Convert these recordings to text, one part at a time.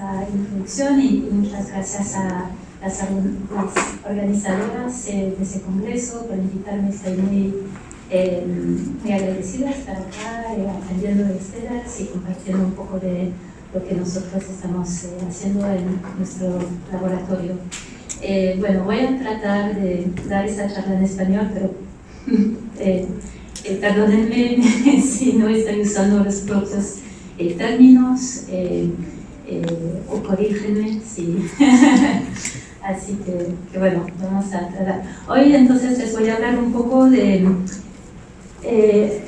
esta introducción y muchas gracias a las organizadoras de ese congreso por invitarme. Estoy muy agradecida de estar acá aprendiendo de ustedes y compartiendo un poco de lo que nosotros estamos haciendo en nuestro laboratorio. Bueno, voy a tratar de dar esta charla en español, pero perdónenme si no estoy usando los propios términos o corrígenme si... Así que bueno, vamos a tratar. Hoy entonces les voy a hablar un poco de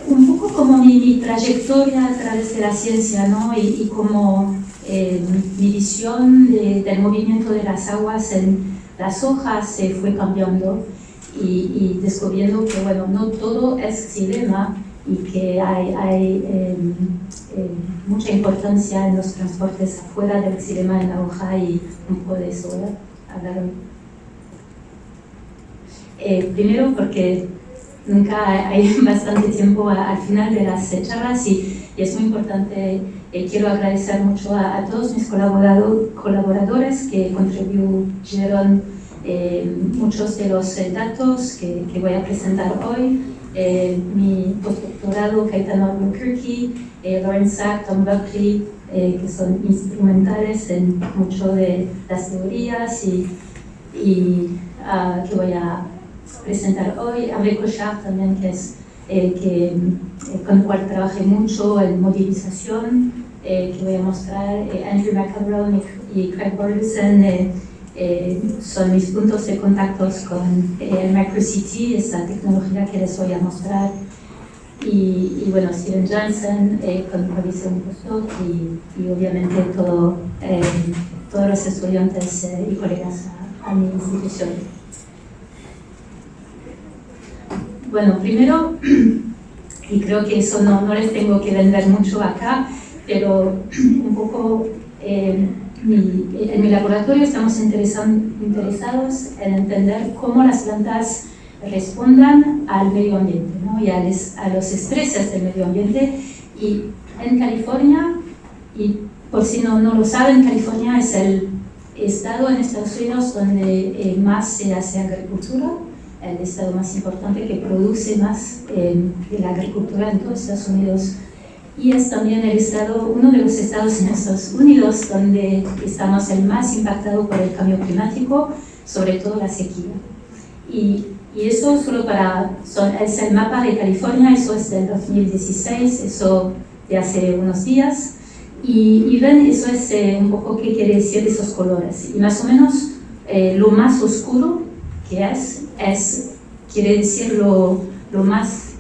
un poco como mi trayectoria a través de la ciencia, ¿no? Y como mi visión del movimiento de las aguas en las hojas se fue cambiando y descubriendo que bueno, no todo es xilema y que hay mucha importancia en los transportes afuera del xilema en la hoja, y un poco de eso voy a hablar hoy. Primero porque nunca hay bastante tiempo al final de las charlas y es muy importante. Quiero agradecer mucho a todos mis colaboradores que contribuyeron muchos de los datos que voy a presentar hoy. Mi postdoctorado Caetano Albuquerque, Lauren Sack, Tom Buckley, que son instrumentales en mucho de las teorías y que voy a presentar hoy. André Cochard también, que es con el cual trabajé mucho en movilización, que voy a mostrar. Andrew McElroy y Craig Borgeson son mis puntos de contactos con MicroCT, esta tecnología que les voy a mostrar. Y bueno, Steven Johnson, con el cual hice un postdoc, y obviamente todos los estudiantes y colegas a mi institución. Bueno, primero, y creo que eso no les tengo que vender mucho acá, pero un poco en mi laboratorio estamos interesados en entender cómo las plantas respondan al medio ambiente, ¿no? Y a los estreses del medio ambiente. Y en California, y por si no lo saben, California es el estado en Estados Unidos donde más se hace agricultura, el estado más importante que produce más de la agricultura en todos Estados Unidos, y es también uno de los estados en Estados Unidos donde estamos el más impactado por el cambio climático, sobre todo la sequía. Y eso solo es el mapa de California, eso es del 2016, eso de hace unos días, y ven, eso es un poco qué quiere decir esos colores, y más o menos lo más oscuro que quiere decir lo más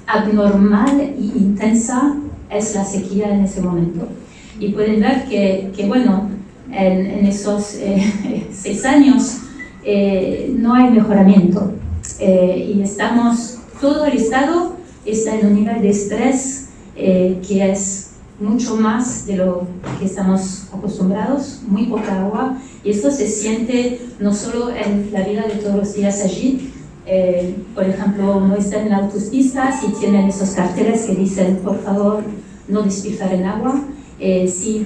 abnormal y intensa es la sequía en ese momento. Y pueden ver que bueno, en esos 6 años no hay mejoramiento, y todo el estado está en un nivel de estrés que es mucho más de lo que estamos acostumbrados, muy poca agua, y esto se siente no solo en la vida de todos los días allí. Por ejemplo, no están en autopistas y tienen esos carteles que dicen por favor no despilfar en agua. Si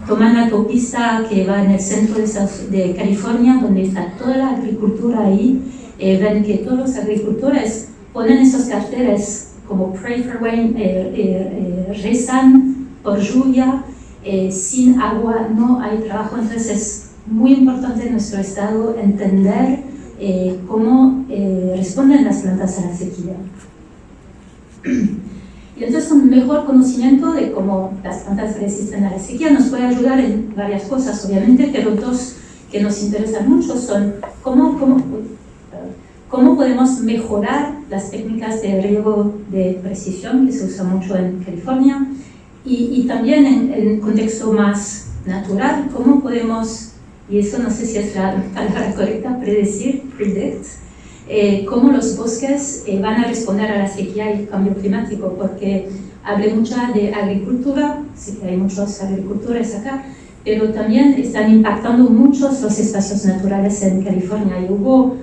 toman la autopista que va en el centro de California, donde está toda la agricultura ahí, ven que todos los agricultores ponen esos carteles como pray for rain, rezan por lluvia, sin agua no hay trabajo. Entonces es muy importante en nuestro estado entender cómo responden las plantas a la sequía. Y entonces un mejor conocimiento de cómo las plantas resisten a la sequía nos puede ayudar en varias cosas, obviamente, pero dos que nos interesan mucho son cómo podemos mejorar las técnicas de riego de precisión que se usa mucho en California, y también en contexto más natural, cómo podemos, y eso no sé si es la palabra correcta, predict, cómo los bosques van a responder a la sequía y el cambio climático, porque hablé mucho de agricultura, sí que hay muchas agriculturas acá, pero también están impactando muchos los espacios naturales en California. Y hubo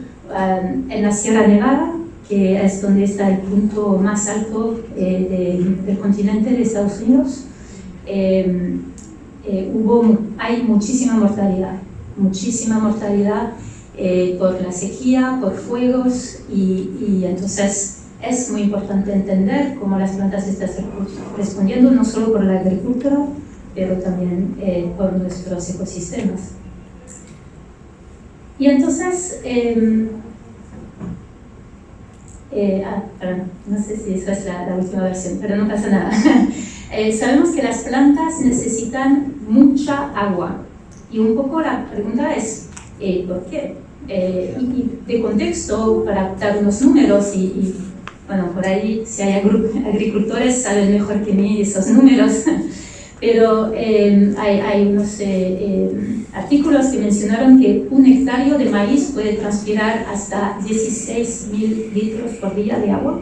en la Sierra Nevada, que es donde está el punto más alto del continente de Estados Unidos, hay muchísima mortalidad por la sequía, por fuegos, y entonces es muy importante entender cómo las plantas están respondiendo no solo por la agricultura, pero también por nuestros ecosistemas. Y entonces, perdón, no sé si esa es la última versión, pero no pasa nada. Sabemos que las plantas necesitan mucha agua, y un poco la pregunta es, ¿por qué? Y de contexto, para dar unos números, y bueno, por ahí si hay agricultores saben mejor que mí esos números, pero hay unos artículos que mencionaron que un hectárea de maíz puede transpirar hasta 16.000 litros por día de agua.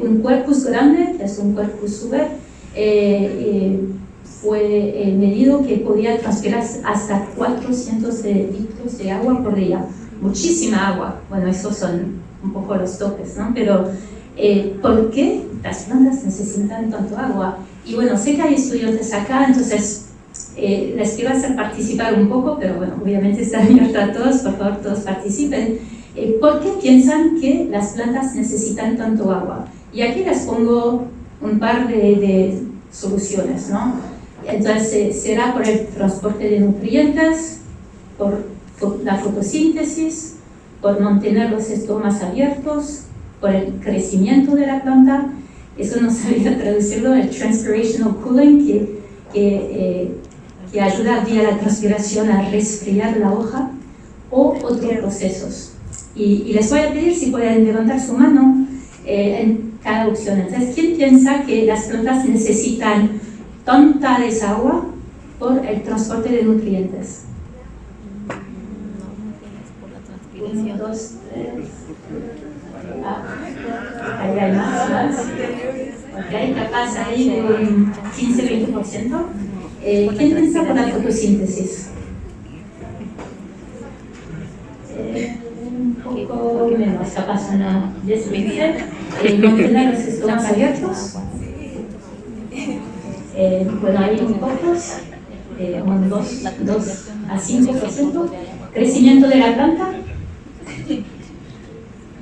Un corpus grande, que es un corpus Uber, fue medido que podía transpirar hasta 400 litros de agua por día. Muchísima agua. Bueno, esos son un poco los topes, ¿no? Pero ¿por qué las plantas necesitan tanto agua? Y bueno, sé que hay estudiantes acá, entonces les quiero hacer participar un poco, pero bueno, obviamente está abierto a todos, por favor, todos participen. ¿Por qué piensan que las plantas necesitan tanto agua? Y aquí les pongo un par de soluciones, ¿no? Entonces, será por el transporte de nutrientes, por la fotosíntesis, por mantener los estomas abiertos, por el crecimiento de la planta. Eso no sabía traducirlo, el transpirational cooling, que ayuda vía la transpiración a resfriar la hoja, o otros procesos. Y les voy a pedir si pueden levantar su mano en cada opción. Entonces, ¿quién piensa que las plantas necesitan tanta desagua por el transporte de nutrientes? 1, 2, 3. Ahí hay más. Ok, capaz ahí de un 15-20%. ¿Quién piensa por la fotosíntesis? Un poco menos, capaz una 10-15%. Mantener los estomas abiertos. Bueno, hay muy pocos, un 2-5%. Crecimiento de la planta.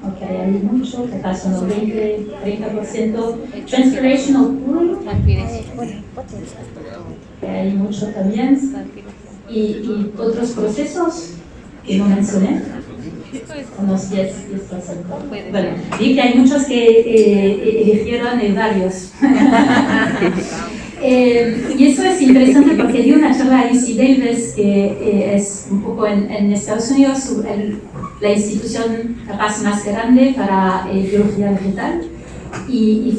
Ok, hay mucho, capaz unos 20-30%. Transpirational cooling. Hay mucho también. Y otros procesos que no mencioné, unos 10%. Bueno, vi que hay muchos que eligieron varios. Y eso es interesante porque di una charla a UC Davis, que es un poco en Estados Unidos la institución capaz más grande para biología vegetal, y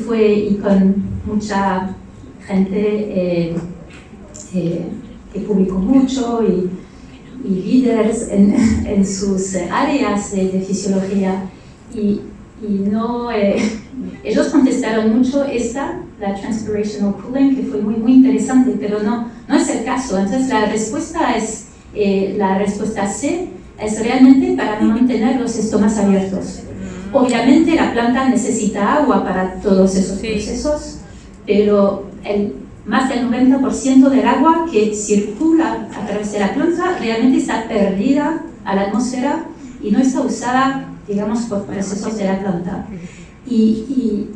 con mucha gente que publicó mucho y líderes en sus áreas de fisiología, y no, ellos contestaron mucho la transpirational cooling, que fue muy interesante, pero no es el caso. Entonces la respuesta C es realmente para mantener los estomas abiertos. Obviamente la planta necesita agua para todos esos procesos, pero más del 90% del agua que circula a través de la planta realmente está perdida a la atmósfera y no está usada, digamos, por procesos de la planta. ¿Y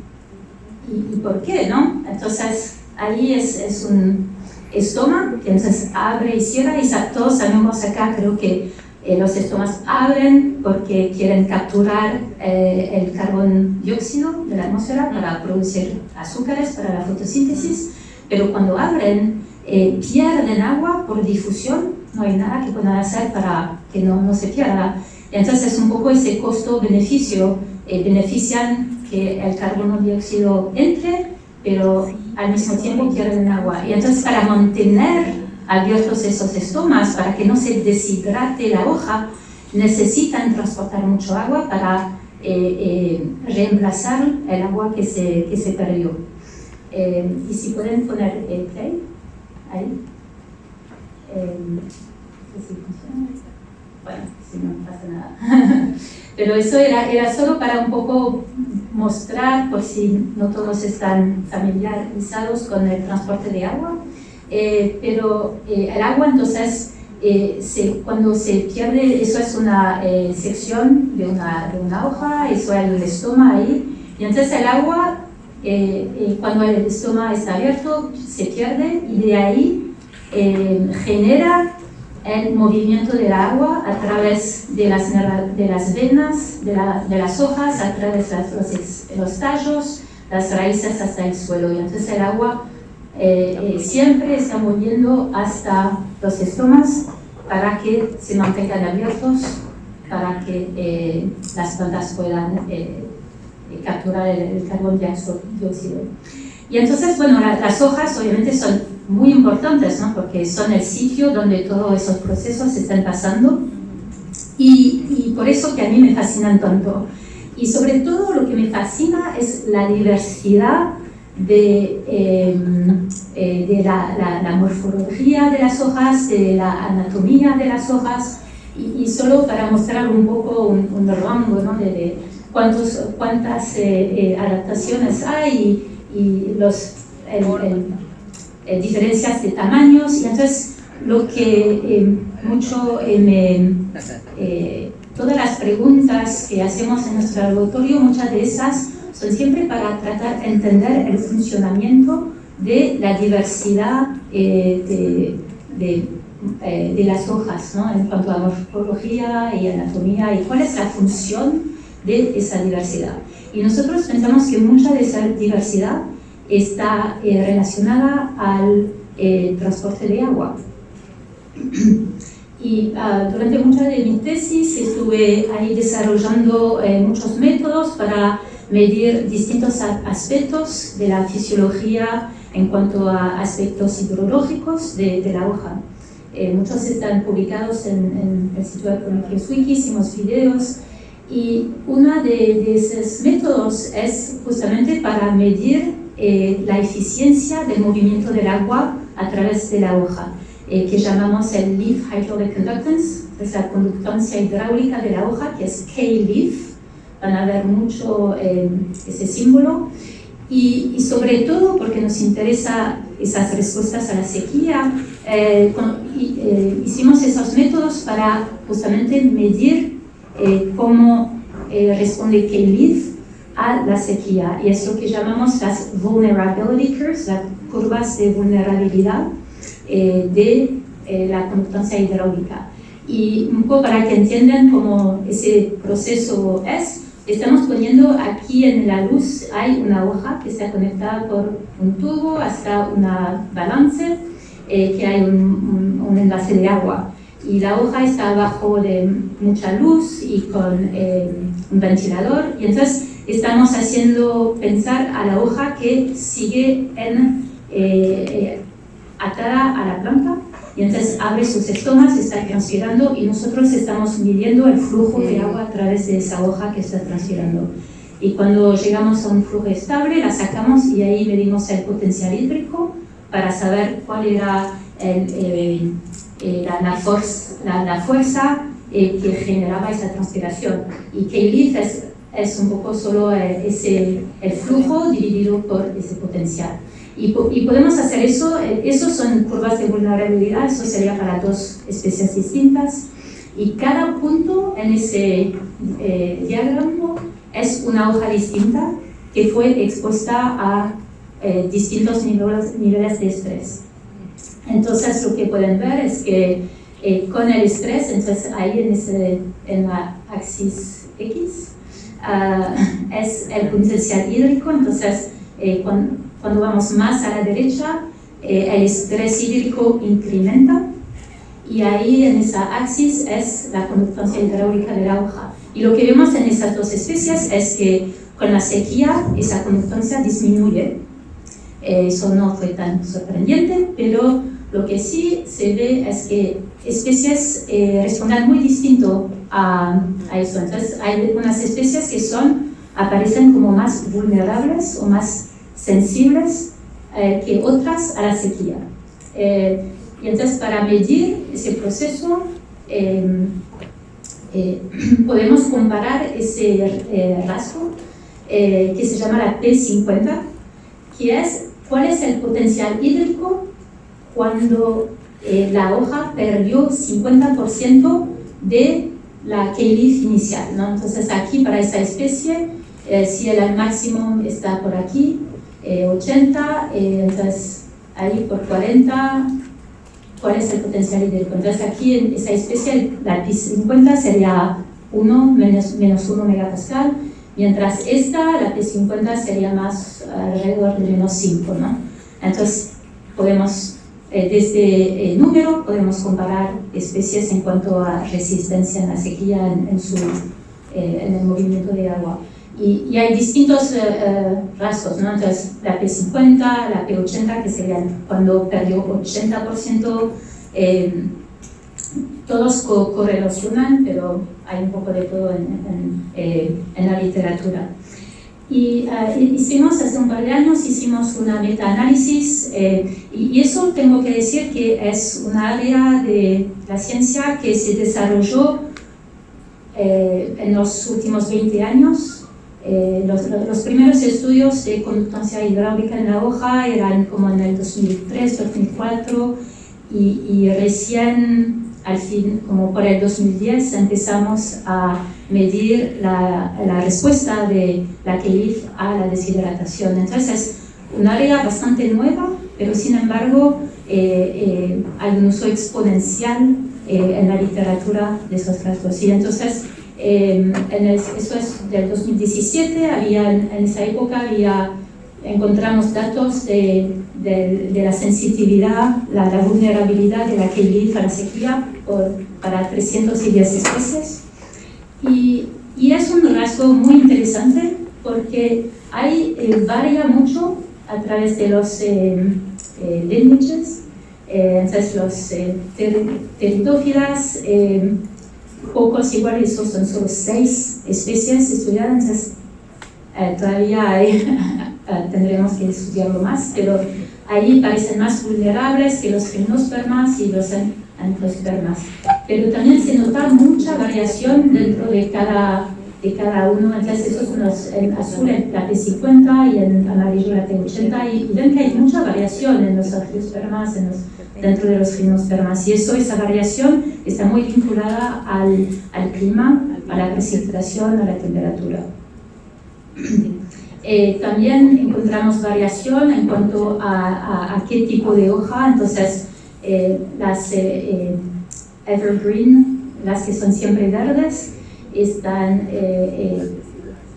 por qué, no? Entonces, ahí es un estoma que entonces abre y cierra, y todos sabemos acá, creo que los estomas abren porque quieren capturar el carbón dióxido de la atmósfera para producir azúcares para la fotosíntesis, pero cuando abren pierden agua por difusión, no hay nada que puedan hacer para que no se pierda. Y entonces es un poco ese costo-beneficio, benefician que el carbono dióxido entre, pero al mismo tiempo pierden agua. Y entonces para mantener abiertos esos estomas, para que no se deshidrate la hoja, necesitan transportar mucho agua para reemplazar el agua que se perdió. Y si pueden poner play, ahí. No sé si funciona. Bueno, si no pasa nada. Pero eso era solo para un poco mostrar, por si no todos están familiarizados con el transporte de agua, pero el agua entonces, cuando se pierde, eso es una sección de una hoja, eso es el estoma ahí, y entonces el agua, cuando el estoma está abierto, se pierde y de ahí genera el movimiento del agua a través de las venas, de las hojas, a través de los tallos, las raíces hasta el suelo. Y entonces el agua siempre está moviendo hasta los estomas para que se mantengan abiertos, para que las plantas puedan capturar el carbón dióxido. Y entonces, bueno, las hojas obviamente son muy importantes, ¿no? Porque son el sitio donde todos esos procesos están pasando y por eso que a mí me fascinan tanto. Y sobre todo lo que me fascina es la diversidad de la morfología de las hojas, de la anatomía de las hojas y solo para mostrar un poco un rango, ¿no? de cuántas adaptaciones hay y diferencias de tamaños. Y entonces lo que todas las preguntas que hacemos en nuestro laboratorio, muchas de esas son siempre para tratar de entender el funcionamiento de la diversidad de las hojas, ¿no? En cuanto a morfología y anatomía y cuál es la función de esa diversidad. Y nosotros pensamos que mucha de esa diversidad está relacionada al transporte de agua. Y durante mucha de mi tesis estuve ahí desarrollando muchos métodos para medir distintos aspectos de la fisiología en cuanto a aspectos hidrológicos de la hoja. Muchos están publicados en el sitio de Prometheus Wiki, hicimos videos. Y uno de esos métodos es justamente para medir la eficiencia del movimiento del agua a través de la hoja, que llamamos el Leaf Hydraulic Conductance, es la conductancia hidráulica de la hoja, que es K-Leaf. Van a ver mucho ese símbolo. Y sobre todo porque nos interesa esas respuestas a la sequía, hicimos esos métodos para justamente medir cómo responde K-Leaf a la sequía, y es lo que llamamos las vulnerability curves, las curvas de vulnerabilidad de la conductancia hidráulica. Y un poco para que entiendan cómo ese proceso es, estamos poniendo aquí en la luz, hay una hoja que está conectada por un tubo hasta una balance, que hay un envase de agua. Y la hoja está abajo de mucha luz y con un ventilador, y entonces estamos haciendo pensar a la hoja que sigue atada a la planta, y entonces abre sus estomas, está transpirando, y nosotros estamos midiendo el flujo de agua a través de esa hoja que está transpirando. Y cuando llegamos a un flujo estable, la sacamos y ahí medimos el potencial hídrico para saber cuál era la fuerza que generaba esa transpiración. Y K-Leaf es un poco solo el flujo dividido por ese potencial. Y podemos hacer eso, esos son curvas de vulnerabilidad, eso sería para dos especies distintas. Y cada punto en ese diagrama es una hoja distinta que fue expuesta a distintos niveles de estrés. Entonces lo que pueden ver es que con el estrés, entonces ahí en la axis X, es el potencial hídrico. Entonces cuando vamos más a la derecha, el estrés hídrico incrementa, y ahí en esa axis es la conductancia hidráulica de la hoja. Y lo que vemos en esas dos especies es que con la sequía esa conductancia disminuye. Eso no fue tan sorprendente, pero lo que sí se ve es que especies responden muy distinto a eso. Entonces hay unas especies que aparecen como más vulnerables o más sensibles que otras a la sequía. Y entonces para medir ese proceso podemos comparar ese rasgo que se llama la P50, que es cuál es el potencial hídrico cuando la hoja perdió 50% de la K-leaf inicial, ¿no? Entonces aquí para esta especie, si el máximo está por aquí, 80, entonces ahí por 40, ¿cuál es el potencial hídrico? Entonces aquí en esa especie la P50 sería 1 menos 1 megapascal, mientras esta, la P50, sería más alrededor de menos 5, ¿no? Entonces podemos, desde el número, podemos comparar especies en cuanto a resistencia en la sequía, en el movimiento de agua. Y hay distintos rasgos, ¿no? Entonces, la P50, la P80, que serían cuando perdió 80%, todos correlacionan, pero hay un poco de todo en la literatura. Y hicimos, hace un par de años, hicimos una meta-análisis, y eso tengo que decir que es un área de la ciencia que se desarrolló en los últimos 20 años. Los primeros estudios de conductancia hidráulica en la hoja eran como en el 2003, 2004 y recién al fin, como por el 2010, empezamos a medir la respuesta de la K-leaf a la deshidratación. Entonces es un área bastante nueva, pero sin embargo hay un uso exponencial en la literatura de esos rasgos. Y entonces eso es del 2017, en esa época encontramos datos de la sensibilidad, la vulnerabilidad de la K-leaf a la sequía para 310 especies. Y es un rasgo muy interesante porque varía mucho a través de los lineages. Entonces los pteridófilas, pocos igual, esos son solo 6 especies estudiadas, entonces todavía tendremos que estudiarlo más, pero ahí parecen más vulnerables que los gimnospermas y los angiospermas. Pero también se nota mucha variación dentro de cada uno, entonces esos son en azul la P50 y en amarillo la P80, y ven que hay mucha variación en los angiospermas, dentro de los gimnospermas, y esa variación está muy vinculada al clima, a la precipitación, a la temperatura. También encontramos variación en cuanto a qué tipo de hoja. Entonces las evergreen, las que son siempre verdes,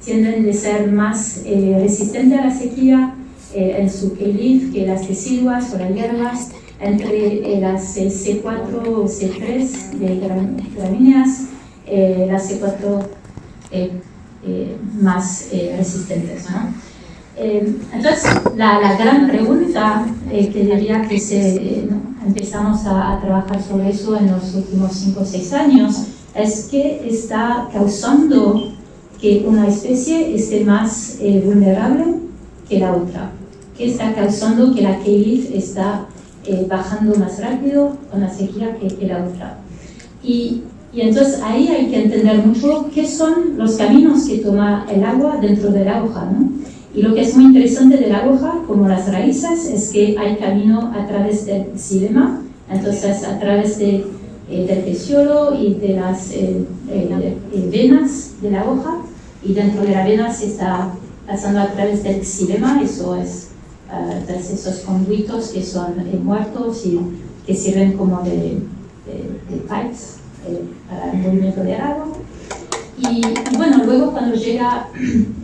tienden a ser más resistentes a la sequía en su K-leaf que las deciduas o las hierbas. Entre las C4 o C3 de gramíneas, las C4 más resistentes, ¿no? Entonces, la gran pregunta que diría que empezamos a trabajar sobre eso en los últimos 5 o 6 años es qué está causando que una especie esté más vulnerable que la otra. ¿Qué está causando que la K-leaf está bajando más rápido con la sequía que la otra? Y entonces ahí hay que entender mucho qué son los caminos que toma el agua dentro de la hoja, ¿no? Y lo que es muy interesante de la hoja, como las raíces, es que hay camino a través del xilema, entonces a través del peciolo y de las venas de la hoja, y dentro de la vena se está pasando a través del xilema, eso es esos conduitos que son muertos y que sirven como de pipes para el movimiento de agua. Y bueno, luego cuando llega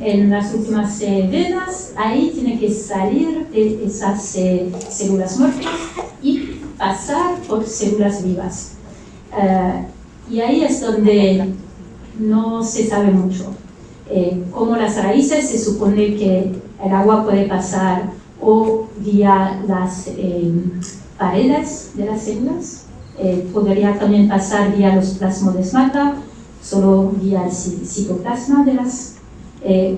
en las últimas venas, ahí tiene que salir de esas células muertas y pasar por células vivas. Y ahí es donde no se sabe mucho. Como las raíces, se supone que el agua puede pasar o vía las paredes de las células, podría también pasar vía los plasmodesmata, solo vía el citoplasma de las,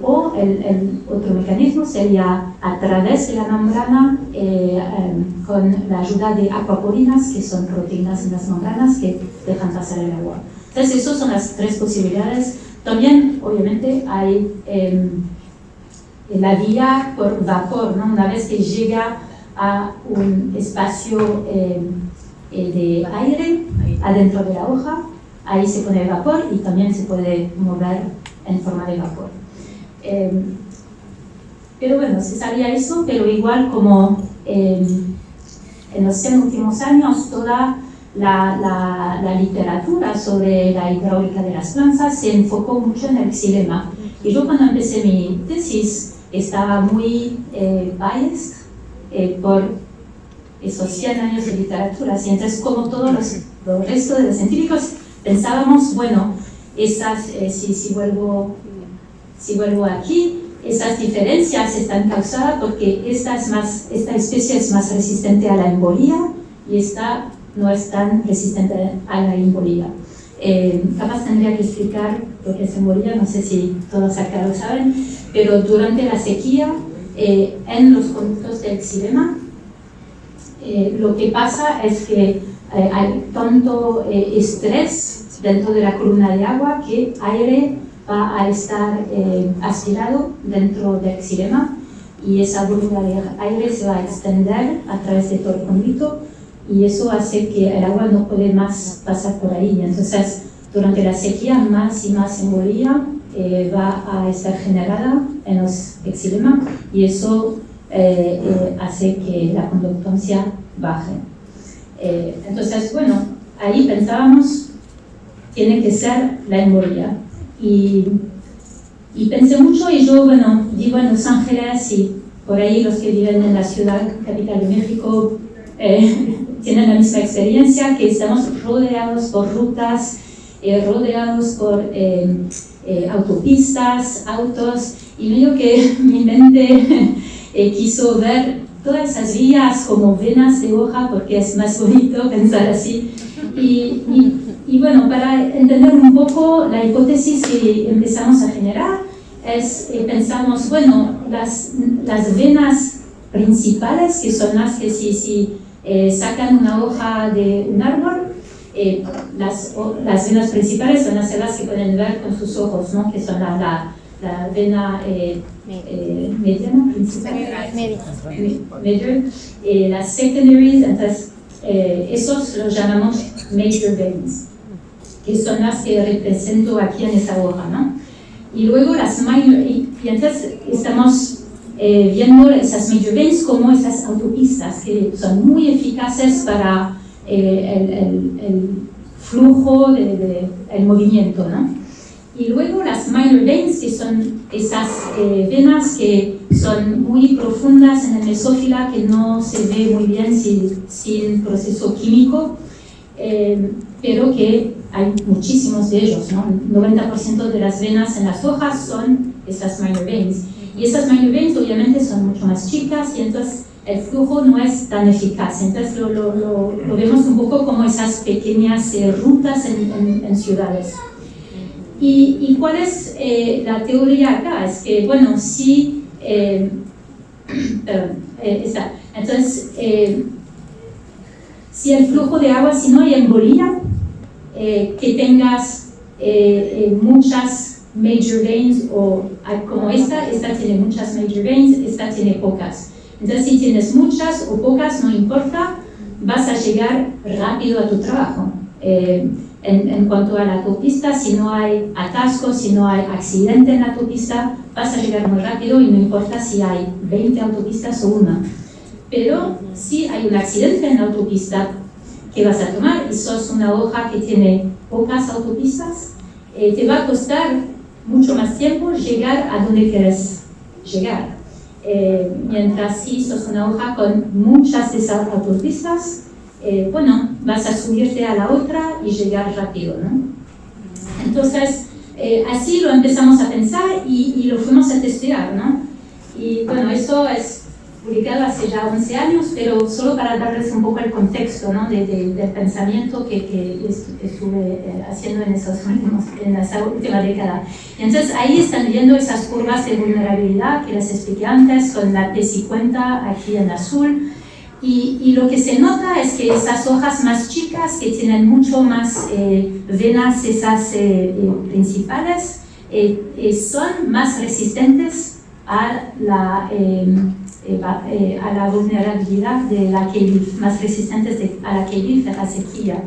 o el otro mecanismo sería a través de la membrana con la ayuda de acuaporinas, que son proteínas en las membranas que dejan pasar el agua. Entonces, esas son las 3 posibilidades. También, obviamente, hay la vía por vapor, ¿no? Una vez que llega a un espacio de aire adentro de la hoja. Ahí se pone el vapor y también se puede mover en forma de vapor. Pero bueno, se sabía eso, pero igual como en los 100 últimos años toda la literatura sobre la hidráulica de las plantas se enfocó mucho en el xilema. Y yo cuando empecé mi tesis estaba muy biased por esos 100 años de literatura. Y entonces, como todos los restos de los científicos, pensábamos, bueno, si vuelvo aquí, esas diferencias están causadas porque esta especie es más resistente a la embolía y esta no es tan resistente a la embolía. Capaz tendría que explicar lo que es embolía, no sé si todos acá lo saben, pero durante la sequía, en los conductos del xilema, lo que pasa es que hay tanto estrés dentro de la columna de agua que aire va a estar aspirado dentro del xilema y esa columna de aire se va a extender a través de todo el conducto y eso hace que el agua no puede más pasar por ahí. Entonces, durante la sequía, más y más embolía va a estar generada en los xilema y eso hace que la conductancia baje. Entonces, bueno, ahí pensábamos, tiene que ser la embolía. Y pensé mucho y yo, bueno, vivo en Los Ángeles y por ahí los que viven en la ciudad capital de México tienen la misma experiencia, que estamos rodeados por rutas, rodeados por autopistas, autos, y medio que mi mente quiso ver todas esas vías como venas de hoja, porque es más bonito pensar así. Y bueno, para entender un poco la hipótesis que empezamos a generar, pensamos, bueno, las venas principales, que son las que si sacan una hoja de un árbol, las venas principales son las que pueden ver con sus ojos, ¿no? Que son la vena mediana, principal, major, las secondaries, entonces esos los llamamos major veins, que son las que represento aquí en esa hoja, ¿no? Y luego las minor, y entonces estamos viendo esas major veins como esas autopistas que son muy eficaces para el flujo el movimiento, ¿no? Y luego las minor veins, que son esas venas que son muy profundas en el mesófila, que no se ve muy bien sin proceso químico, pero que hay muchísimos de ellos, ¿no? 90% de las venas en las hojas son esas minor veins. Y esas minor veins obviamente son mucho más chicas y entonces el flujo no es tan eficaz. Entonces lo vemos un poco como esas pequeñas rutas en ciudades. ¿Y cuál es la teoría acá? Es que, bueno, si... entonces, si el flujo de agua, si no hay embolía, que tengas muchas major veins, o como esta tiene muchas major veins, esta tiene pocas. Entonces, si tienes muchas o pocas, no importa, vas a llegar rápido a tu trabajo. En cuanto a la autopista, si no hay atasco, si no hay accidente en la autopista, vas a llegar muy rápido y no importa si hay 20 autopistas o una. Pero si hay un accidente en la autopista, ¿qué vas a tomar? Y sos una hoja que tiene pocas autopistas, te va a costar mucho más tiempo llegar a donde quieres llegar. Mientras si sos una hoja con muchas de esas autopistas, bueno, vas a subirte a la otra y llegar rápido, ¿no? Entonces, así lo empezamos a pensar y lo fuimos a testear, ¿no? Y bueno, eso es publicado hace ya 11 años, pero solo para darles un poco el contexto, ¿no? del pensamiento que estuve haciendo en esa última década. Y entonces ahí están viendo esas curvas de vulnerabilidad que les expliqué antes, con la T50 aquí en azul. Y lo que se nota es que esas hojas más chicas, que tienen mucho más venas, esas principales, son más resistentes a la vulnerabilidad de la KV, más resistentes a la KV, de la sequía.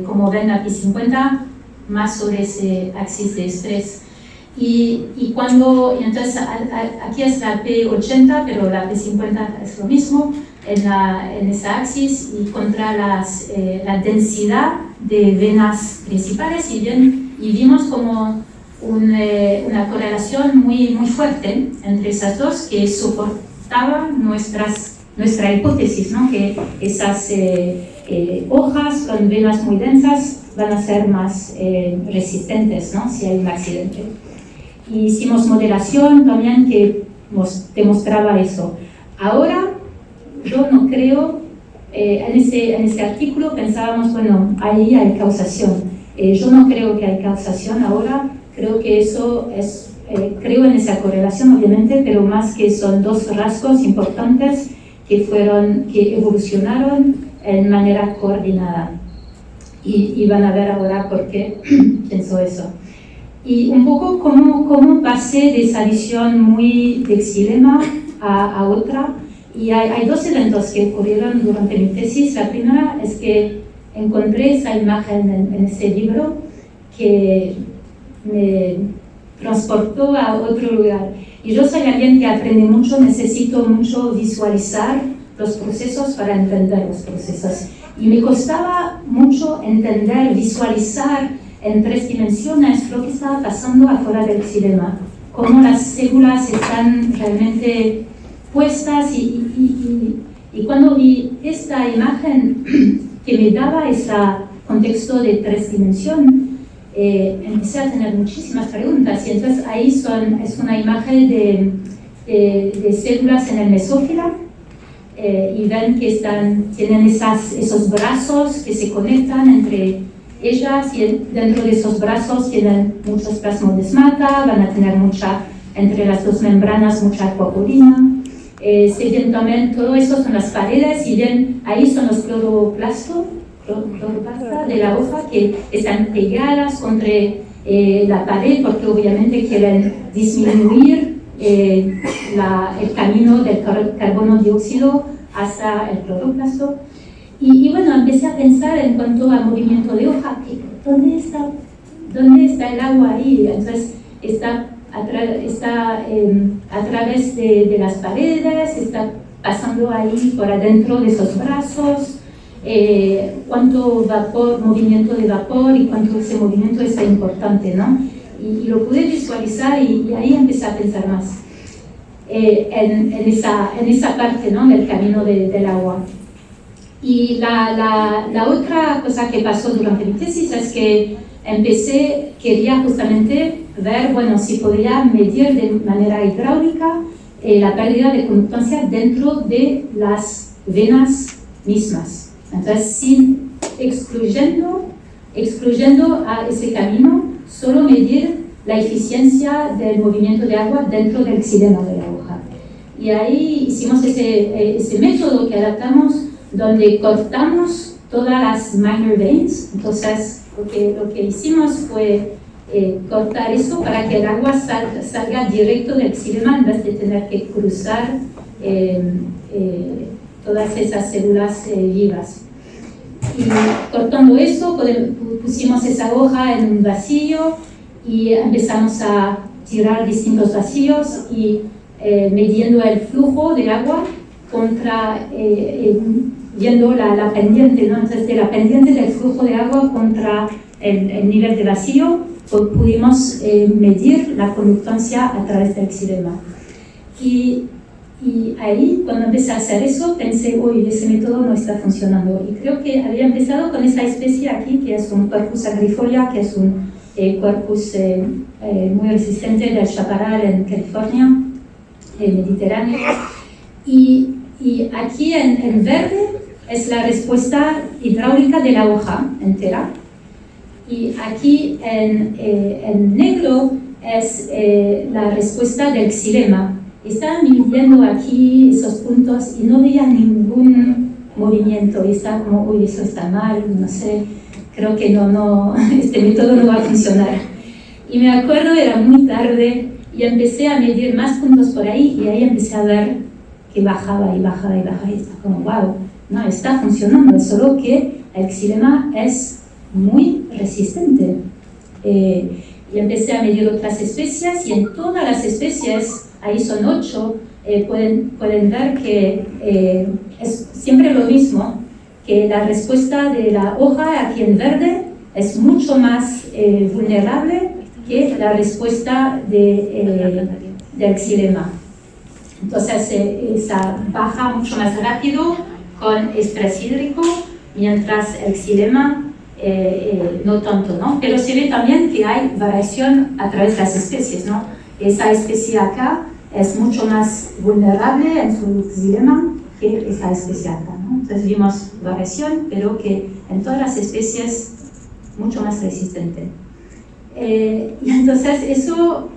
Como ven, la P50 más sobre ese axis de estrés. Y cuando, entonces aquí es la P80, pero la P50 es lo mismo en esa axis, y contra la densidad de venas principales, y vimos como una correlación muy fuerte entre esas dos que soportaba nuestra hipótesis, ¿no? Que esas hojas con venas muy densas van a ser más resistentes, ¿no? Si hay un accidente. Y hicimos modelación también que demostraba eso. Ahora, yo no creo, en ese artículo pensábamos, bueno, ahí hay causación. Yo no creo que hay causación ahora, creo que eso es, creo en esa correlación obviamente, pero más que son dos rasgos importantes que evolucionaron en manera coordinada. Y van a ver ahora por qué pienso eso. Y un poco cómo pasé de esa visión muy de xilema a otra. Y hay dos eventos que ocurrieron durante mi tesis. La primera es que encontré esa imagen en ese libro que me transportó a otro lugar. Y yo soy alguien que aprende mucho, necesito mucho visualizar los procesos para entender los procesos. Y me costaba mucho entender, visualizar en 3 dimensiones lo que estaba pasando afuera del xilema, cómo las células están realmente puestas, y cuando vi esta imagen que me daba ese contexto de 3 dimensiones, empecé a tener muchísimas preguntas, y entonces ahí es una imagen de células en el mesófila, y ven que tienen esos brazos que se conectan entre ellas, y dentro de esos brazos tienen muchos plasmodesmata, van a tener entre las dos membranas mucha acuaporina. Se ven también, todo eso son las paredes, y ven, ahí son los cloroplastas de la hoja que están pegadas contra la pared, porque obviamente quieren disminuir el camino del carbono dióxido hasta el cloroplasto. Y bueno, empecé a pensar en cuanto a movimiento de hoja, ¿dónde está el agua ahí? Entonces, está a través de las paredes, está pasando ahí por adentro de esos brazos, cuánto movimiento de vapor, y cuánto ese movimiento es importante, ¿no? Y lo pude visualizar, y ahí empecé a pensar más en esa parte, ¿no? Del camino del agua. Y la otra cosa que pasó durante mi tesis es que quería justamente ver, bueno, si podía medir de manera hidráulica la pérdida de conductancia dentro de las venas mismas. Entonces, excluyendo a ese camino, solo medir la eficiencia del movimiento de agua dentro del xilema de la hoja. Y ahí hicimos ese método que adaptamos, donde cortamos todas las minor veins. Entonces, lo que hicimos fue cortar eso para que el agua salga directo del xilema en vez de tener que cruzar todas esas células vivas. Y cortando eso, pusimos esa hoja en un vacío y empezamos a tirar distintos vacíos y midiendo el flujo de agua viendo la pendiente, ¿no? Entonces, de la pendiente del flujo de agua contra el nivel de vacío, pudimos medir la conductancia a través del xilema. Y ahí, cuando empecé a hacer eso, pensé, uy, ese método no está funcionando. Y creo que había empezado con esa especie aquí, que es un Quercus agrifolia, que es un Quercus muy resistente del chaparral en California, Mediterráneo. Y aquí en verde es la respuesta hidráulica de la hoja entera. Y aquí en negro es la respuesta del xilema. Estaba midiendo aquí esos puntos y no veía ningún movimiento. Y estaba como, uy, eso está mal, no sé, creo que no, este método no va a funcionar. Y me acuerdo, era muy tarde, y empecé a medir más puntos por ahí y ahí empecé a ver que bajaba y bajaba y bajaba y estaba como wow, no, está funcionando, solo que el xilema es muy resistente. Y empecé a medir otras especies y en todas las especies, ahí son 8, pueden ver que es siempre lo mismo, que la respuesta de la hoja aquí en verde es mucho más vulnerable que la respuesta del xilema. Entonces esa baja mucho más rápido con estrés hídrico, mientras el xilema no tanto, ¿no? Pero se ve también que hay variación a través de las especies, ¿no? Esa especie acá es mucho más vulnerable en su xilema que esa especie acá, ¿no? Entonces vimos variación, pero que en todas las especies mucho más resistente. Y entonces eso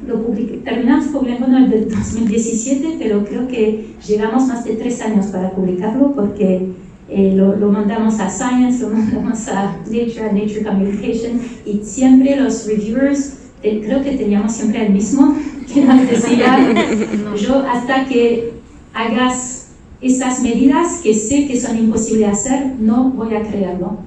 terminamos publicando en el 2017, pero creo que llegamos más de 3 años para publicarlo porque lo mandamos a Science, lo mandamos a Nature Communication, y siempre los reviewers, creo que teníamos siempre el mismo, que nos decía, yo hasta que hagas esas medidas que sé que son imposibles de hacer, no voy a creerlo.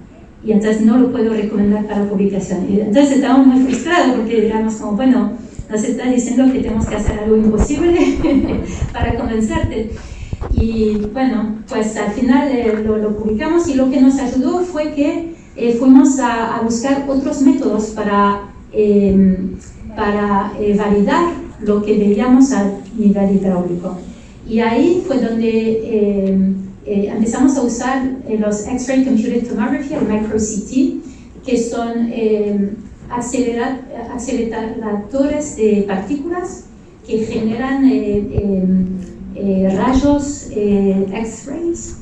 Y entonces no lo puedo recomendar para publicación. Y entonces estábamos muy frustrados porque éramos como, bueno, nos estás diciendo que tenemos que hacer algo imposible para convencerte. Y bueno, pues al final lo publicamos y lo que nos ayudó fue que fuimos a buscar otros métodos para validar lo que veíamos a nivel hidráulico. Y ahí fue donde empezamos a usar los X-Ray Computed Tomography, el micro-CT, que son aceleradores de partículas que generan rayos X-rays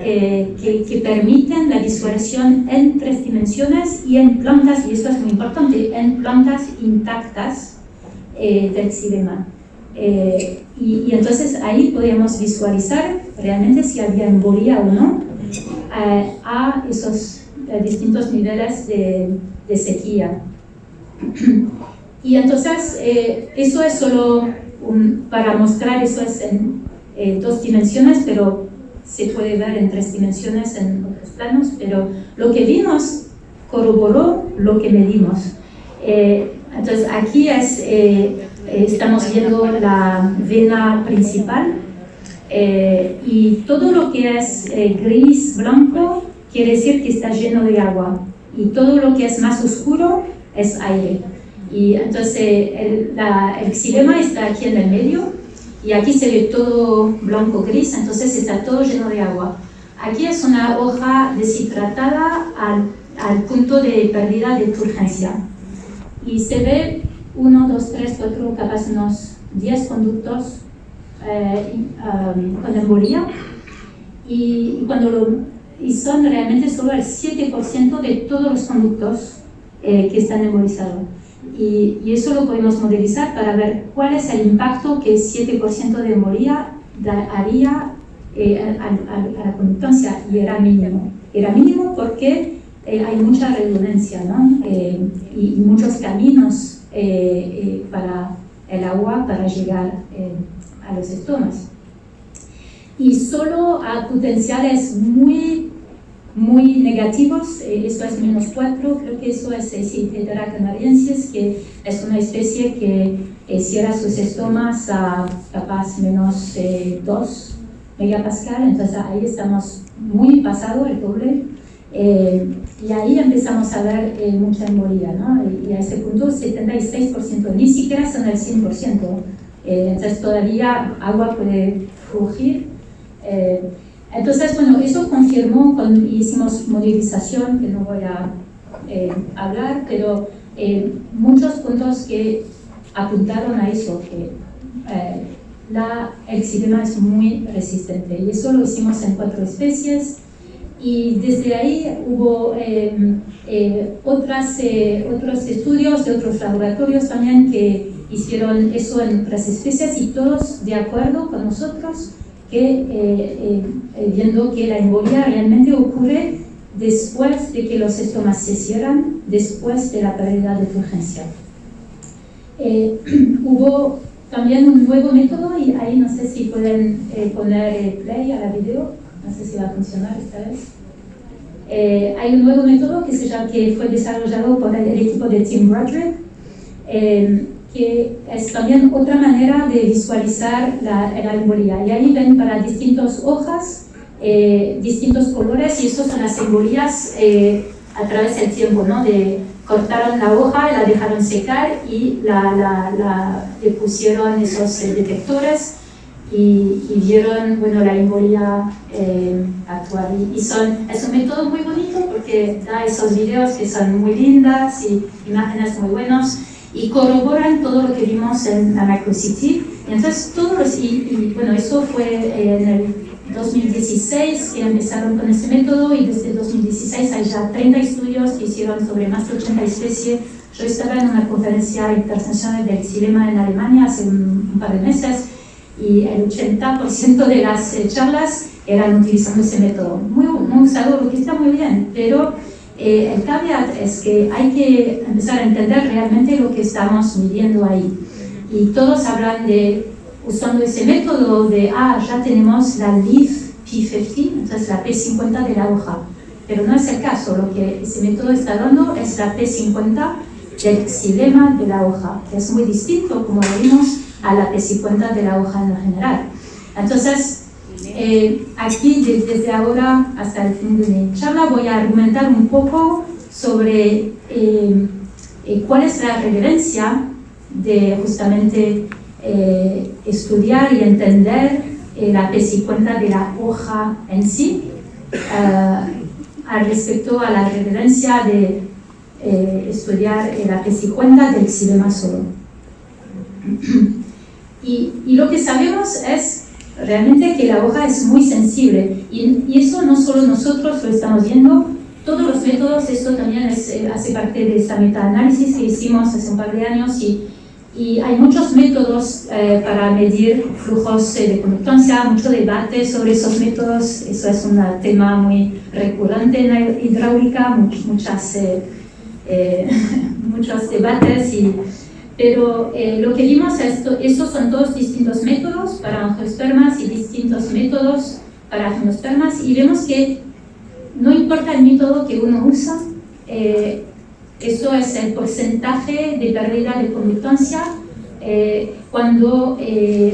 que permiten la visualización en 3 dimensiones y en plantas, y esto es muy importante, en plantas intactas del xilema. Y entonces ahí podíamos visualizar realmente si había embolia o no a esos distintos niveles de sequía. Y entonces eso es solo para mostrar, eso es en 2 dimensiones, pero se puede ver en 3 dimensiones en otros planos, pero lo que vimos corroboró lo que medimos. Entonces aquí estamos viendo la vena principal y todo lo que es gris, blanco, quiere decir que está lleno de agua, y todo lo que es más oscuro es aire. Y entonces el xilema está aquí en el medio y aquí se ve todo blanco-gris, entonces está todo lleno de agua. Aquí es una hoja deshidratada al punto de pérdida de turgencia y se ve 1, 2, 3, 4, capaz unos 10 conductos con embolía, y son realmente solo el 7% de todos los conductos que están embolizados. Y eso lo podemos modelizar para ver cuál es el impacto que el 7% de embolía haría a la conductancia, y era mínimo. Era mínimo porque hay mucha redundancia, ¿no? Y muchos caminos para el agua para llegar a los estomas. Y solo a potenciales muy negativos, esto es -4, creo que eso es Citedra canariensis, que es una especie que cierra sus estomas a capaz -2 megapascal, entonces ahí estamos muy pasado el doble, y ahí empezamos a ver mucha embolía, ¿no? Y a ese punto 76%, ni siquiera son el 100%, entonces todavía agua puede fluir. Entonces, bueno, eso confirmó cuando hicimos modelización, que no voy a hablar, pero muchos puntos que apuntaron a eso, que el xilema es muy resistente, y eso lo hicimos en 4 especies, y desde ahí hubo otros estudios de otros laboratorios también que hicieron eso en otras especies, y todos de acuerdo con nosotros que viendo que la embolia realmente ocurre después de que los estomas se cierran, después de la pérdida de turgencia. hubo también un nuevo método, y ahí no sé si pueden poner play a la video, no sé si va a funcionar esta vez. Hay un nuevo método que fue desarrollado por el equipo de Tim Broderick, que es también otra manera de visualizar la embolía. Y ahí ven para distintas hojas, distintos colores, y esas son las embolías a través del tiempo, ¿no? Cortaron la hoja, la dejaron secar y le pusieron esos detectores y vieron, bueno, la embolía actuar. Es un método muy bonito porque da esos videos que son muy lindas y imágenes muy buenas y corroboran todo lo que vimos en la Microcity. Y entonces bueno, eso fue en el 2016 que empezaron con ese método, y desde 2016 hay ya 30 estudios que hicieron sobre más de 80 especies. Yo estaba en una conferencia internacional del Xilema en Alemania hace un par de meses, y el 80% de las charlas eran utilizando ese método. Muy usado, lo que está muy bien, pero el caveat es que hay que empezar a entender realmente lo que estamos midiendo ahí. Y todos hablan de, usando ese método de, ya tenemos la Leaf P50, entonces la P50 de la hoja. Pero no es el caso, lo que ese método está dando es la P50 del xilema de la hoja, que es muy distinto, como lo vimos, a la P50 de la hoja en lo general. Entonces, aquí desde ahora hasta el fin de mi charla voy a argumentar un poco sobre cuál es la referencia de justamente estudiar y entender la P50 de la hoja en sí, al respecto a la referencia de estudiar la P50 del xilema solo. Y lo que sabemos es realmente que la hoja es muy sensible, y eso no solo nosotros lo estamos viendo, todos los métodos, esto también hace parte de esta metaanálisis que hicimos hace un par de años, y hay muchos métodos para medir flujos de conductancia, mucho debate sobre esos métodos, eso es un tema muy recurrente en la hidráulica, muchos debates, pero lo que vimos es que esos son dos distintos métodos para angiospermas y distintos métodos para gimnospermas, y vemos que no importa el método que uno usa, eso es el porcentaje de pérdida de conductancia cuando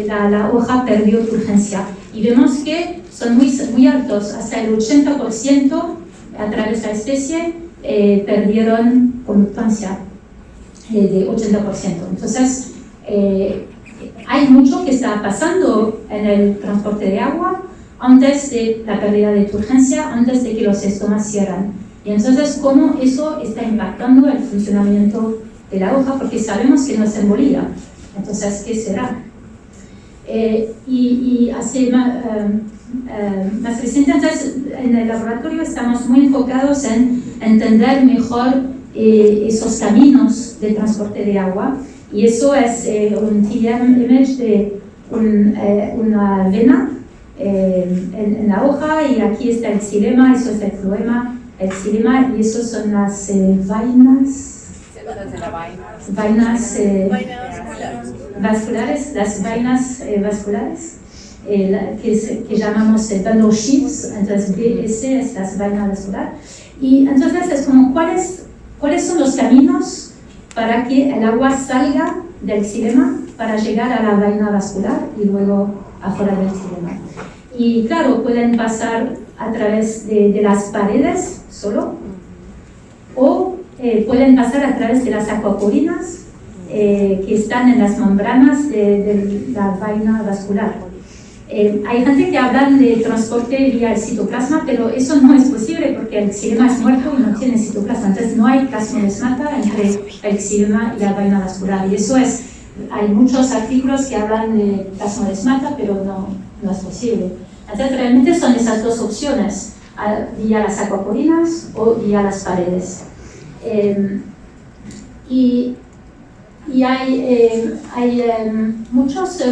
la hoja perdió turgencia. Y vemos que son muy altos, hasta el 80% a través de la especie perdieron conductancia. De 80%. Entonces, hay mucho que está pasando en el transporte de agua antes de la pérdida de turgencia, antes de que los estomas cierran. Y entonces, ¿cómo eso está impactando el funcionamiento de la hoja? Porque sabemos que no es embolía. Entonces, ¿qué será? Y hace más reciente, entonces, en el laboratorio estamos muy enfocados en entender mejor esos caminos de transporte de agua, y eso es un TM image de una vena en la hoja, y aquí está el xilema, eso es el floema, el xilema, y eso son las vainas vasculares, las vainas vasculares, que llamamos bundle sheaths. Entonces BS es las vainas vasculares, y entonces es como ¿cuáles son los caminos para que el agua salga del xilema para llegar a la vaina vascular y luego afuera del xilema? Y claro, pueden pasar a través de las paredes solo, o pueden pasar a través de las acuaporinas que están en las membranas de la vaina vascular. Hay gente que habla de transporte vía el citoplasma, pero eso no es posible porque el xilema es muerto y no tiene citoplasma. Entonces no hay plasmodesmata entre el xilema y la vaina vascular. Y eso hay muchos artículos que hablan de plasmodesmata, pero no es posible. Entonces realmente son esas dos opciones, vía las acuaporinas o vía las paredes. Y hay muchos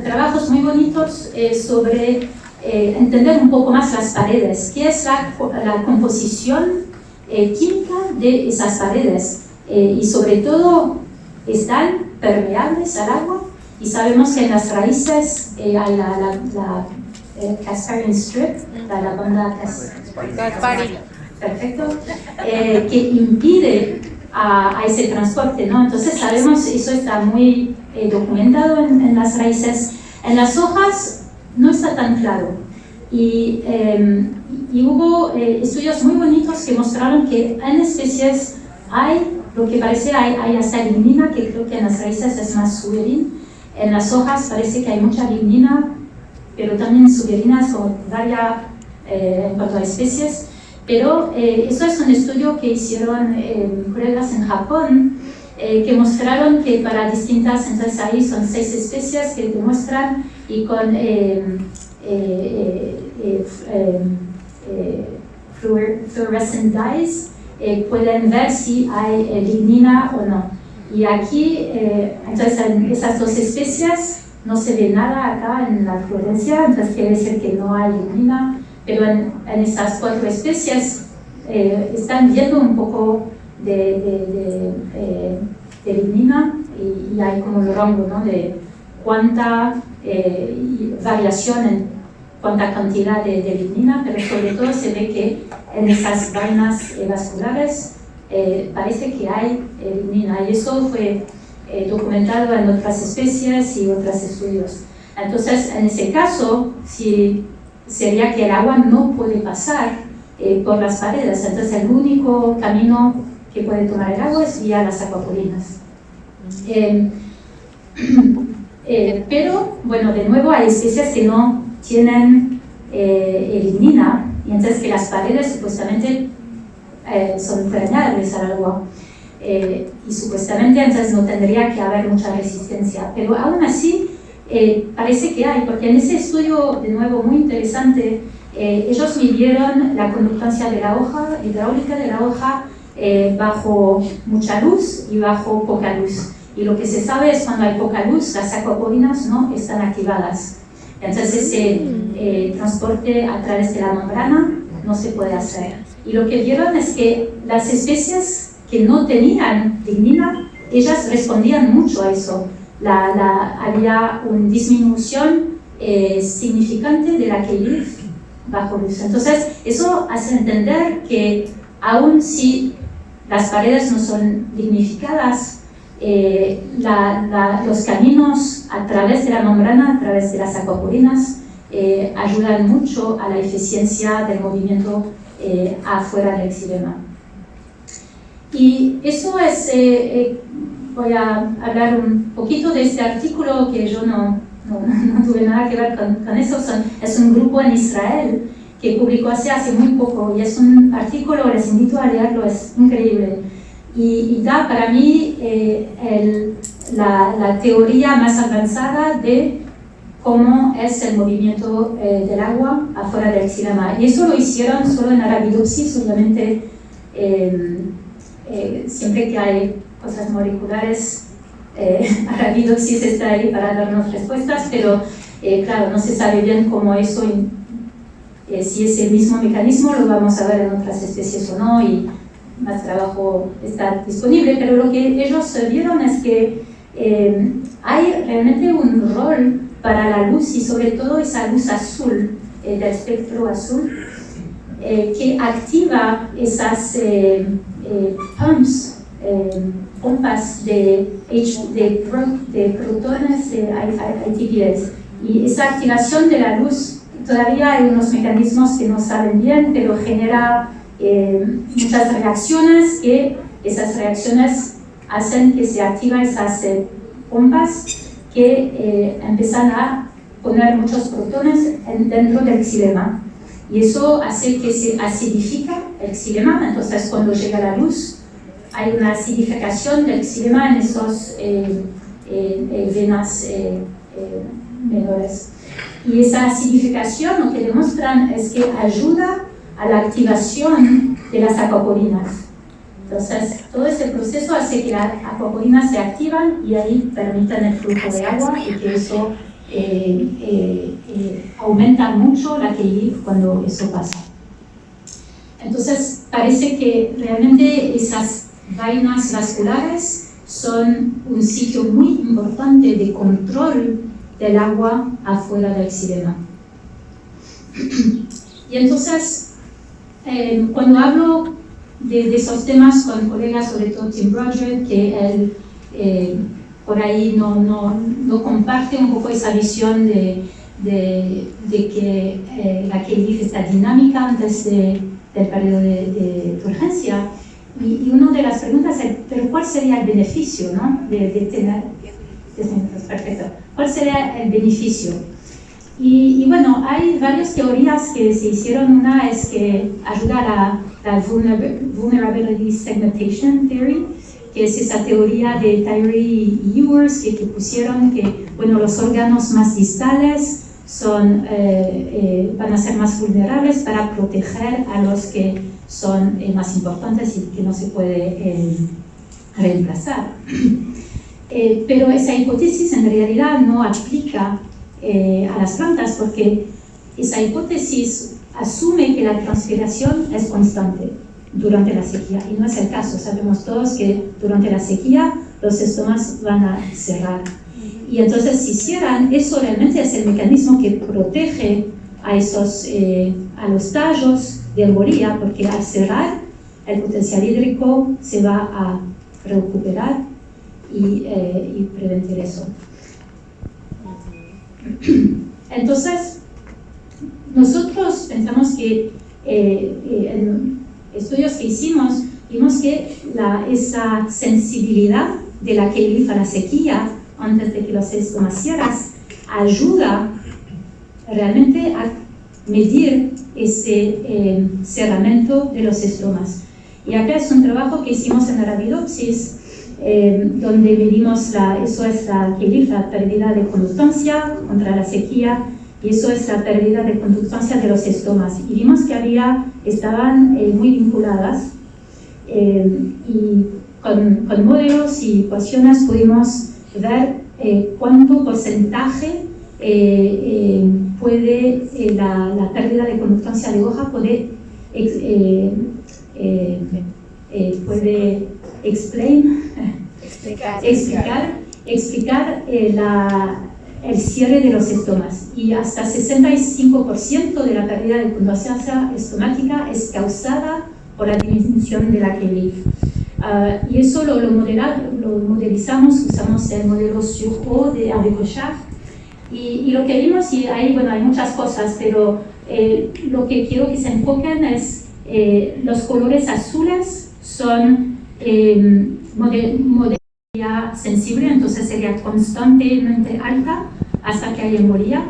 trabajos muy bonitos sobre entender un poco más las paredes, qué es la composición química de esas paredes, y sobre todo están permeables al agua, y sabemos que en las raíces hay la Casparian strip, la banda Caspari, perfecto, que impide a ese transporte, ¿no? Entonces sabemos, eso está muy documentado en las raíces. En las hojas no está tan claro. Y hubo estudios muy bonitos que mostraron que en especies hay, lo que parece, hay hasta lignina, que creo que en las raíces es más suberín. En las hojas parece que hay mucha lignina, pero también suberina, son varias en cuanto a especies. Pero eso es un estudio que hicieron colegas en Japón, que mostraron que para distintas, entonces ahí son 6 especies que demuestran, y con fluorescent dyes pueden ver si hay lignina o no. Y aquí, entonces en esas 2 especies no se ve nada acá en la fluorescencia, entonces quiere decir que no hay lignina, pero en esas 4 especies están viendo un poco de lignina, y hay como un rango, ¿no?, de cuánta variación en cuánta cantidad de lignina, pero sobre todo se ve que en esas vainas vasculares parece que hay lignina, y eso fue documentado en otras especies y otros estudios. Entonces, en ese caso, sería que el agua no puede pasar por las paredes, entonces el único camino que puede tomar el agua es vía las acuaporinas. Pero, bueno, de nuevo hay especies que no tienen lignina, y entonces que las paredes supuestamente son permeables al agua, y supuestamente entonces no tendría que haber mucha resistencia, pero aún así parece que hay, porque en ese estudio, de nuevo muy interesante, ellos midieron la conductancia de la hoja, hidráulica de la hoja, bajo mucha luz y bajo poca luz. Y lo que se sabe es cuando hay poca luz, las acuaporinas no están activadas. Entonces ese transporte a través de la membrana no se puede hacer. Y lo que vieron es que las especies que no tenían lignina, ellas respondían mucho a eso. Había una disminución significante de la K-Leaf bajo luz. Entonces eso hace entender que aun si las paredes no son lignificadas, los caminos a través de la membrana, a través de las acuaporinas, ayudan mucho a la eficiencia del movimiento afuera del xilema. Y eso es, voy a hablar un poquito de este artículo, que yo no tuve nada que ver con eso. Es un grupo en Israel que publicó hace muy poco, y es un artículo, les invito a leerlo, es increíble. Y da para mí la teoría más avanzada de cómo es el movimiento del agua afuera del xilema. Y eso lo hicieron solo en Arabidopsis, obviamente siempre que hay cosas moleculares, Arabidopsis está ahí para darnos respuestas, pero claro, no se sabe bien cómo eso, si es el mismo mecanismo, lo vamos a ver en otras especies o no, y más trabajo está disponible, pero lo que ellos vieron es que hay realmente un rol para la luz, y sobre todo esa luz azul, del espectro azul, que activa esas pompas de protones, de ATPs, y esa activación de la luz, todavía hay unos mecanismos que no saben bien, pero genera muchas reacciones, que esas reacciones hacen que se activen esas pompas que empiezan a poner muchos protones dentro del xilema, y eso hace que se acidifica el xilema. Entonces cuando llega la luz hay una acidificación del xilema en esas venas menores, y esa acidificación lo que demuestran es que ayuda a la activación de las acuaporinas. Entonces, todo ese proceso hace que las acuaporinas se activan y ahí permiten el flujo de agua, y que eso aumenta mucho la K-Leaf cuando eso pasa. Entonces, parece que realmente esas vainas vasculares son un sitio muy importante de control del agua afuera del Xilema. Y entonces, cuando hablo de esos temas con colegas, sobre todo Tim Roger, que él por ahí no comparte un poco esa visión de que la Key está dinámica antes del periodo de urgencia. Y una de las preguntas es, ¿pero cuál sería el beneficio, ¿no? de tener 10 minutos, perfecto. ¿Cuál sería el beneficio? Y bueno, hay varias teorías que se hicieron. Una es que ayuda a la Vulnerability Segmentation Theory, que es esa teoría de Tyree y Ewers que pusieron que, bueno, los órganos más distales van a ser más vulnerables para proteger a los que son más importantes y que no se puede reemplazar. Pero esa hipótesis en realidad no aplica a las plantas, porque esa hipótesis asume que la transpiración es constante durante la sequía, y no es el caso. Sabemos todos que durante la sequía los estomas van a cerrar, y entonces si cierran, eso realmente es el mecanismo que protege a los tallos de arbolía, porque al cerrar el potencial hídrico se va a recuperar y prevenir eso. Entonces, nosotros pensamos que en estudios que hicimos, vimos que esa sensibilidad de la Key a la sequía antes de que los estomas cierran ayuda realmente a medir ese cerramiento de los estomas. Y acá es un trabajo que hicimos en Arabidopsis, donde medimos eso es la Key, la pérdida de conductancia contra la sequía, y eso es la pérdida de conductancia de los estomas. Y vimos que estaban muy vinculadas, y con modelos y ecuaciones pudimos ver cuánto porcentaje puede la pérdida de conductancia de hoja puede explicar el cierre de los estomas, y hasta 65% de la pérdida de conductancia estomática es causada por la disminución de la Key. Y eso lo modelizamos, usamos el modelo SURO de Hervé Cochard, y lo que vimos, y ahí bueno, hay muchas cosas, pero lo que quiero que se enfoquen es los colores azules son modelaridad sensible, entonces sería constantemente alta hasta que haya embolia,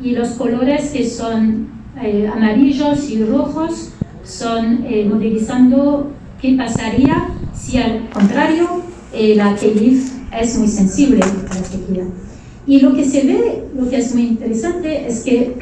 y los colores que son amarillos y rojos son modelizando qué pasaría si al contrario la Key es muy sensible a la sequía. Y lo que se ve, lo que es muy interesante, es que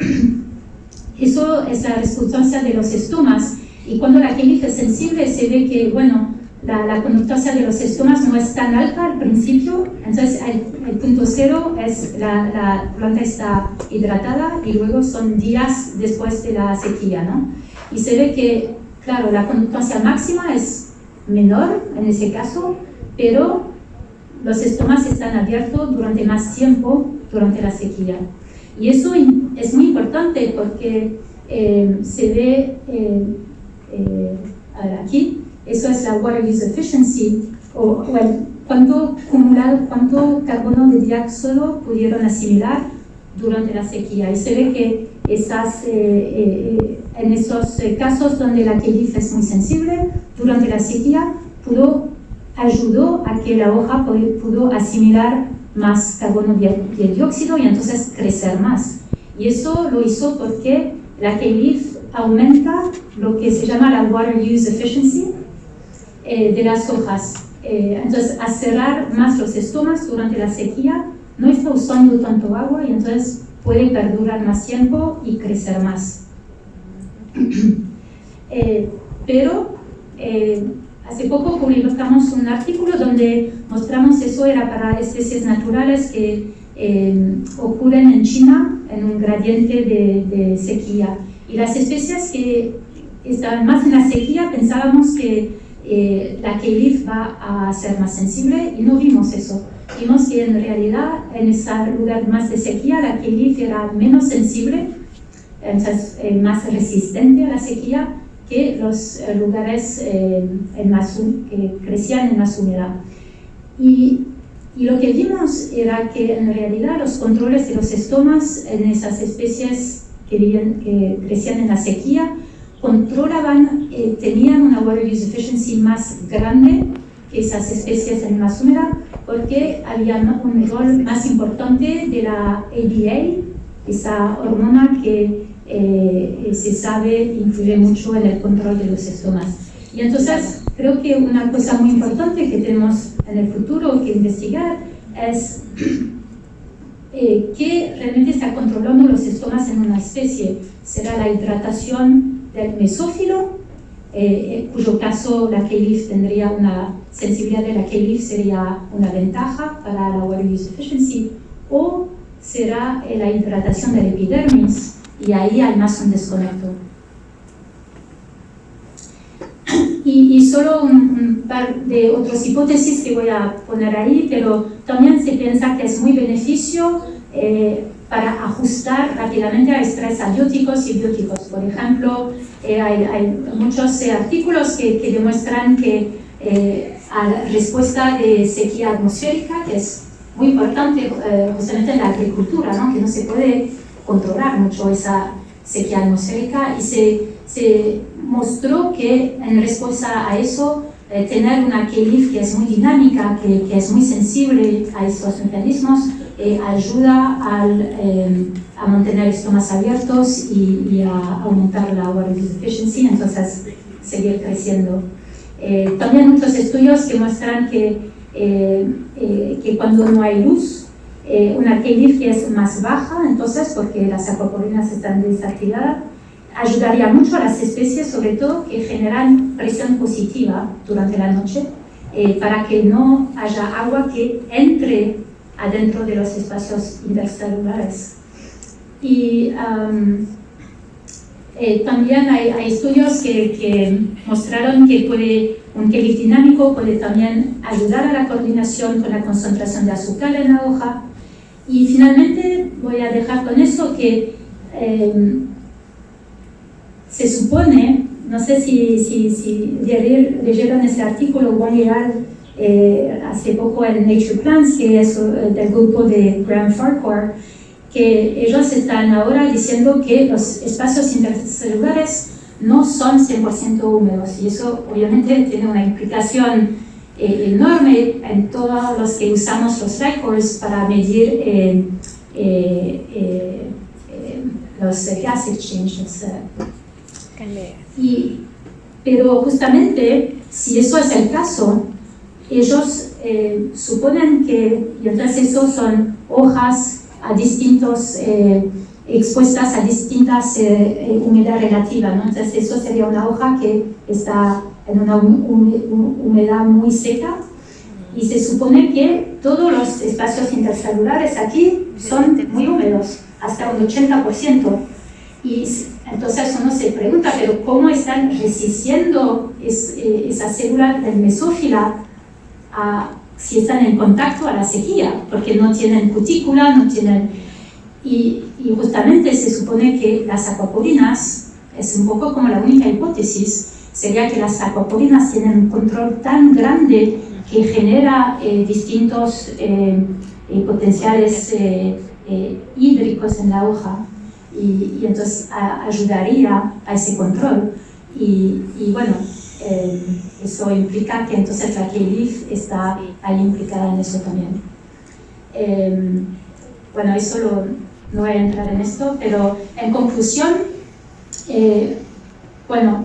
eso es la resultancia de los estomas, y cuando la Key es sensible se ve que, bueno, la conductancia de los estomas no es tan alta al principio, entonces el punto cero es la planta está hidratada, y luego son días después de la sequía, ¿no? Y se ve que, claro, la conductancia máxima es menor en ese caso, pero los estomas están abiertos durante más tiempo durante la sequía. Y eso es muy importante porque se ve aquí, eso es la Water Use Efficiency, o cuánto carbono de dióxido pudieron asimilar durante la sequía. Y se ve que en esos casos donde la Key es muy sensible, durante la sequía ayudó a que la hoja pudo asimilar más carbono de dióxido y entonces crecer más. Y eso lo hizo porque la Key aumenta lo que se llama la Water Use Efficiency de las hojas. Entonces, al cerrar más los estomas durante la sequía, no está usando tanto agua, y entonces puede perdurar más tiempo y crecer más. Pero hace poco publicamos un artículo donde mostramos eso era para especies naturales que ocurren en China en un gradiente de sequía. Y las especies que estaban más en la sequía pensábamos que la K-leaf va a ser más sensible, y no vimos eso. Vimos que en realidad en ese lugar más de sequía la K-leaf era menos sensible, entonces más resistente a la sequía que los lugares que crecían en más humedad. Y lo que vimos era que en realidad los controles de los estomas en esas especies que crecían en la sequía controlaban, tenían una water use efficiency más grande que esas especies en más húmeda, porque había un rol más importante de la ADA, esa hormona que se sabe influye mucho en el control de los estomas. Y entonces creo que una cosa muy importante que tenemos en el futuro que investigar es qué realmente está controlando los estomas en una especie. ¿Será la hidratación del mesófilo, cuyo caso la K-leaf tendría una sensibilidad de la K-leaf sería una ventaja para la water use efficiency, o será la hidratación del epidermis, y ahí hay más un desconecto? Y solo un par de otras hipótesis que voy a poner ahí, pero también se piensa que es muy beneficio para ajustar rápidamente a estrés abióticos y bióticos. Por ejemplo, hay muchos artículos que demuestran que a la respuesta de sequía atmosférica, que es muy importante justamente en la agricultura, ¿no? Que no se puede controlar mucho esa sequía atmosférica, y se mostró que en respuesta a eso, tener una K-leaf que es muy dinámica, que es muy sensible a estos mecanismos, ayuda a mantener estomas abiertos y a aumentar la water use efficiency, entonces seguir creciendo. También muchos estudios que muestran que cuando no hay luz, una K-leaf que es más baja, entonces porque las aquaporinas están desactivadas, ayudaría mucho a las especies, sobre todo que generan presión positiva durante la noche, para que no haya agua que entre adentro de los espacios intercelulares. Y también hay estudios que mostraron que un K-leaf dinámico puede también ayudar a la coordinación con la concentración de azúcar en la hoja. Y finalmente voy a dejar con eso que se supone, no sé si leyeron ese artículo, Juan y al hace poco en Nature Plants, que es del grupo de Graham Farquhar, que ellos están ahora diciendo que los espacios intercelulares no son 100% húmedos, y eso obviamente tiene una implicación enorme en todos los que usamos los records para medir los gas exchanges. Pero justamente, si eso es el caso, ellos suponen que, y entonces eso son hojas a distintos, expuestas a distintas humedad relativa, ¿no? Entonces eso sería una hoja que está en una humedad muy seca, y se supone que todos los espacios intercelulares aquí son muy húmedos, hasta un 80%. Y entonces uno se pregunta, pero ¿cómo están resistiendo esas células del mesófila si están en contacto a la sequía? Porque no tienen cutícula, no tienen... Y justamente se supone que las aquaporinas, es un poco como la única hipótesis, sería que las aquaporinas tienen un control tan grande que genera distintos potenciales hídricos en la hoja, y entonces ayudaría a ese control. Y bueno, eso implica que entonces la K-leaf está ahí implicada en eso también. Bueno, eso no voy a entrar en esto, pero en conclusión, bueno,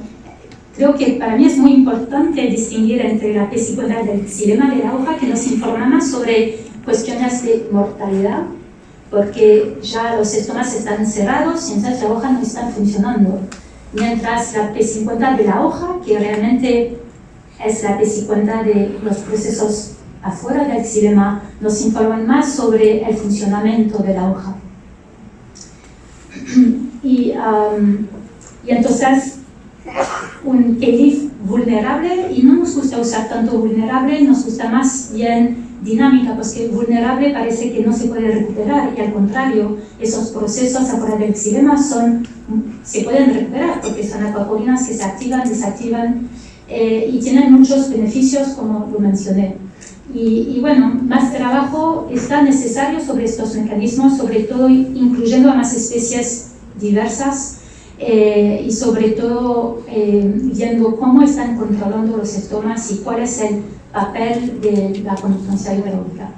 creo que para mí es muy importante distinguir entre la P50 del xilema de la hoja, que nos informa más sobre cuestiones de mortalidad, porque ya los estomas están cerrados y entonces la hoja no está funcionando. Mientras la P50 de la hoja, que realmente es la P50 de los procesos afuera del xilema, nos informan más sobre el funcionamiento de la hoja. Y entonces un KELIF vulnerable, y no nos gusta usar tanto vulnerable, nos gusta más bien dinámica, porque vulnerable parece que no se puede recuperar, y al contrario, esos procesos afuera del xilema se pueden recuperar, porque son aquapolinas que se activan, desactivan, y tienen muchos beneficios, como lo mencioné. Y bueno, más trabajo está necesario sobre estos mecanismos, sobre todo incluyendo a más especies diversas, y sobre todo viendo cómo están controlando los estomas y cuál es el papel de la conductancia hidrológica.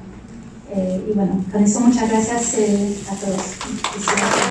Y bueno, con eso muchas gracias a todos.